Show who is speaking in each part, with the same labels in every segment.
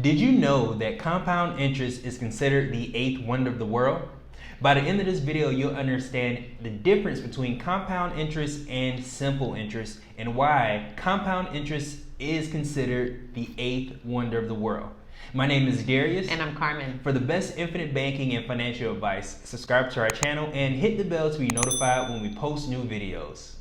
Speaker 1: Did you know that compound interest is considered the eighth wonder of the world? By the end of this video, you'll understand the difference between compound interest and simple interest and why compound interest is considered the eighth wonder of the world. My name is Darius.
Speaker 2: And I'm Carmen.
Speaker 1: For the best infinite banking and financial advice, subscribe to our channel and hit the bell to be notified when we post new videos.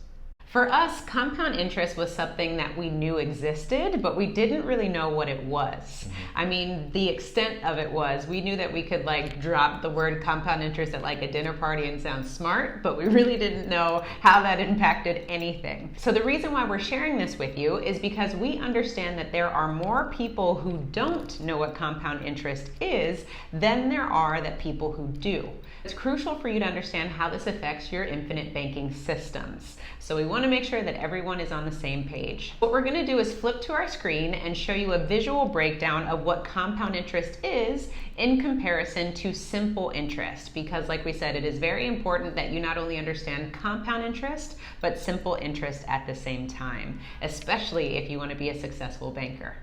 Speaker 2: For us, compound interest was something that we knew existed, but we didn't really know what it was. I mean, the extent of it was, we knew that we could drop the word compound interest at a dinner party and sound smart, but we really didn't know how that impacted anything. So the reason why we're sharing this with you is because we understand that there are more people who don't know what compound interest is than there are that people who do. It's crucial for you to understand how this affects your infinite banking systems. So we want to make sure that everyone is on the same page. What we're going to do is flip to our screen and show you a visual breakdown of what compound interest is in comparison to simple interest. Because like we said, it is very important that you not only understand compound interest, but simple interest at the same time, especially if you want to be a successful banker.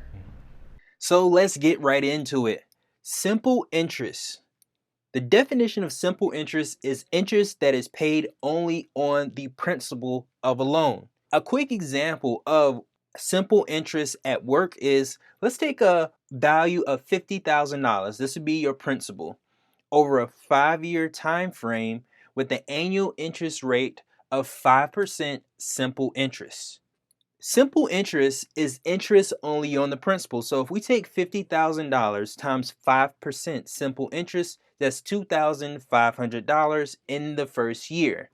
Speaker 1: So let's get right into it. Simple interest. The definition of simple interest is interest that is paid only on the principal of a loan. A quick example of simple interest at work is, let's take a value of $50,000. This would be your principal over a 5-year time frame with an annual interest rate of 5% simple interest. Simple interest is interest only on the principal. So if we take $50,000 times 5% simple interest, that's $2,500 in the first year.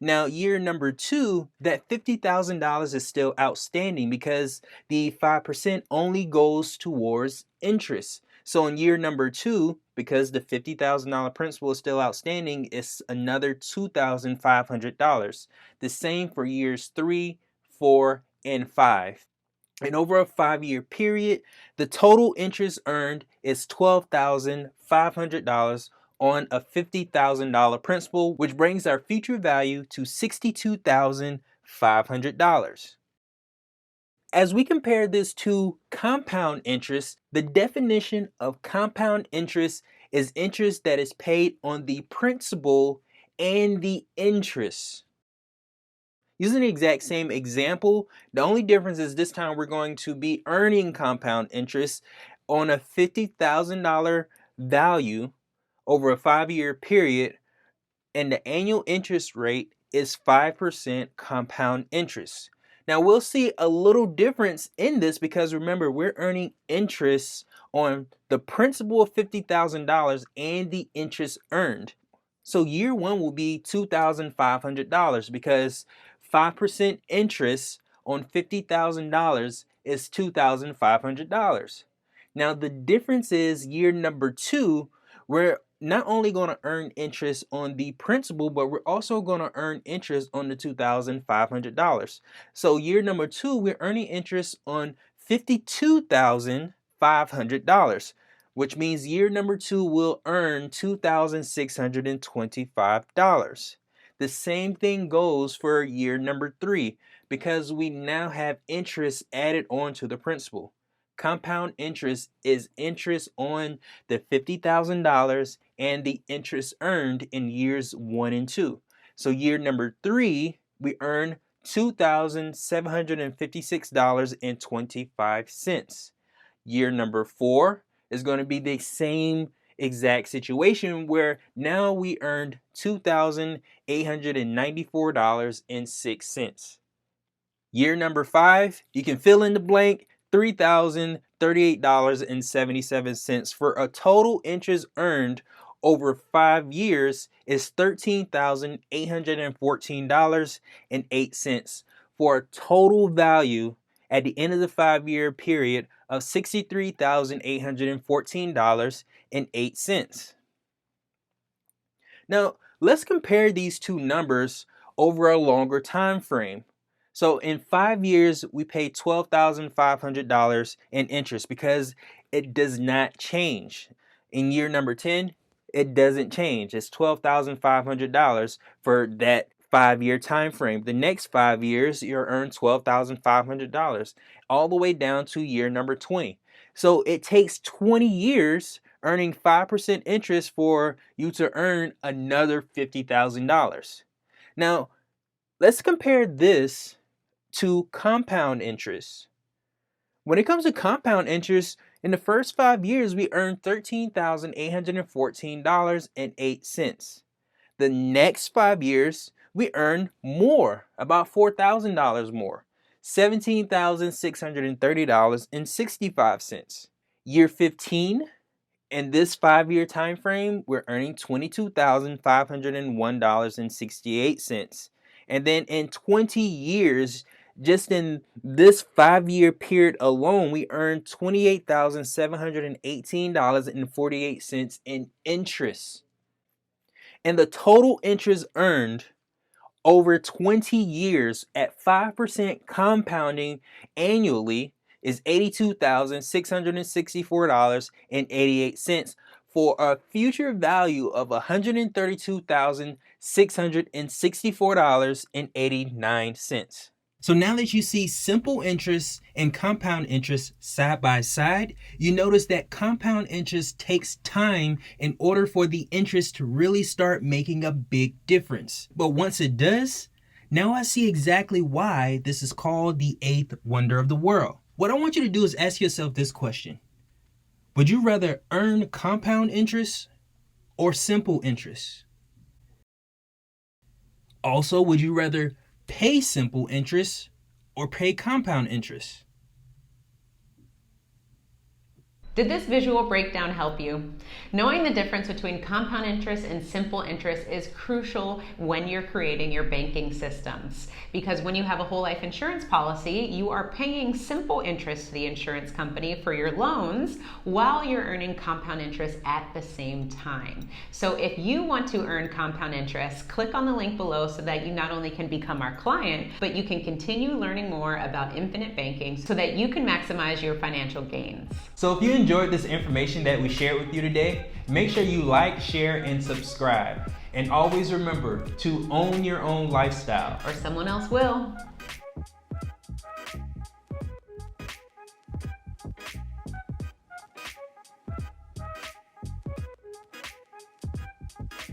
Speaker 1: Now, year number 2, that $50,000 is still outstanding because the 5% only goes towards interest. So in year number 2, because the $50,000 principal is still outstanding, it's another $2,500. The same for years 3, 4, and 5. And over a 5-year period, the total interest earned is $12,500 on a $50,000 principal, which brings our future value to $62,500. As we compare this to compound interest, the definition of compound interest is interest that is paid on the principal and the interest. Using the exact same example, the only difference is this time we're going to be earning compound interest on a $50,000 value over a 5-year period, and the annual interest rate is 5% compound interest. Now we'll see a little difference in this because remember, we're earning interest on the principal of $50,000 and the interest earned. So year 1 will be $2,500 because 5% interest on $50,000 is $2,500. Now the difference is year number 2, we're not only going to earn interest on the principal, but we're also going to earn interest on the $2,500. So year number 2, we're earning interest on $52,500, which means year number 2 will earn $2,625. The same thing goes for year number 3 because we now have interest added on to the principal. Compound interest is interest on the $50,000 and the interest earned in years 1 and 2. So year number 3, we earn $2,756.25. Year number 4 is going to be the same exact situation where now we earned $2,894.06. Year number 5, you can fill in the blank, $3,038.77 for a total interest earned over 5 years is $13,814.08 for a total value at the end of the 5-year period of $63,814.08. Now, let's compare these two numbers over a longer time frame. So in 5 years, we pay $12,500 in interest because it does not change. In year number 10, it doesn't change. It's $12,500 for that 5-year time frame. The next 5 years, you'll earn $12,500 all the way down to year number 20. So it takes 20 years earning 5% interest for you to earn another $50,000. Now, let's compare this to compound interest. When it comes to compound interest, in the first 5 years, we earned $13,814.08. The next 5 years, we earn more, about $4,000 more, $17,630.65. Year 15, in this 5-year time frame, we're earning $22,501.68. And then in 20 years, just in this 5-year period alone, we earned $28,718.48 in interest. And the total interest earned over 20 years at 5% compounding annually is $82,664.88 for a future value of $132,664.89. So now that you see simple interest and compound interest side by side, you notice that compound interest takes time in order for the interest to really start making a big difference. But once it does, now I see exactly why this is called the eighth wonder of the world. What I want you to do is ask yourself this question. Would you rather earn compound interest or simple interest? Also, would you rather pay simple interest or pay compound interest?
Speaker 2: Did this visual breakdown help you? Knowing the difference between compound interest and simple interest is crucial when you're creating your banking systems. Because when you have a whole life insurance policy, you are paying simple interest to the insurance company for your loans while you're earning compound interest at the same time. So if you want to earn compound interest, click on the link below so that you not only can become our client, but you can continue learning more about infinite banking so that you can maximize your financial gains.
Speaker 1: So if you enjoyed this information that we shared with you today, make sure you like, share, and subscribe. And always remember to own your own lifestyle,
Speaker 2: or someone else will.